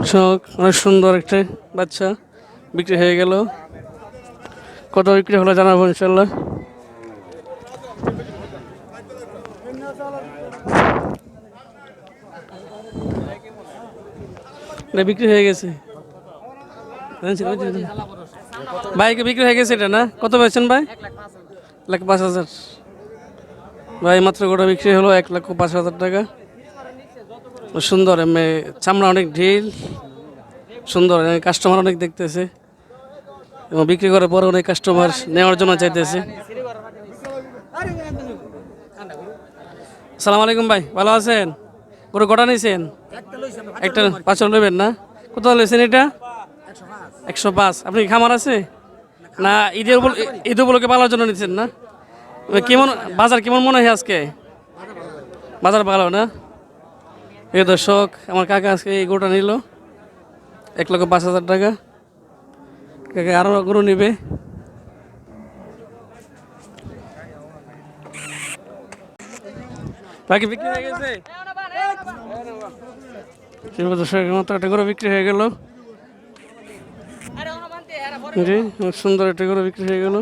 শখ অনেক সুন্দর একটা বাচ্চা বিক্রি হয়ে গেল। কত বিক্রি হলো জানাবো ইনশাল্লাহ। এটা বিক্রি হয়ে গেছে ভাইকে বিক্রি হয়ে গেছে এটা না? কত পেয়েছেন ভাই? 1,05,000। ভাই মাত্র গোটা বিক্রি হলো 1,05,000 টাকা। সুন্দর এমনি চামড়া অনেক ঢিল সুন্দর, কাস্টমার অনেক দেখতেছে এবং বিক্রি করার পরে অনেক কাস্টমার নেওয়ার জন্য চাইতেছে। আসসালামু আলাইকুম ভাই, ভালো আছেন? গরু কটা নিয়েছেন? একটা 5 নেবেন না? কত নিয়েছেন এটা? 105। আপনি কি খামার আছে না ঈদ উপলক্ষে পালার জন্য নিচ্ছেন না? কেমন বাজার কেমন মনে হয় আজকে? বাজার ভালো না? এই দর্শক আমার কাকা আজকে এই গরুটা নিল 1,05,000 টাকা। কাকা আরো গরু নিবে। বাকি বিক্রি হয়ে গেছে। দর্শক মতো একটা গরু বিক্রি হয়ে গেল। জি সুন্দর একটা গরু বিক্রি হয়ে গেল।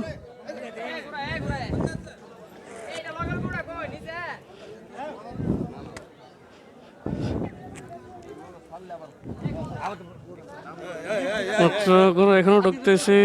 মাত্র গরু এখনো ঢুকতেছে।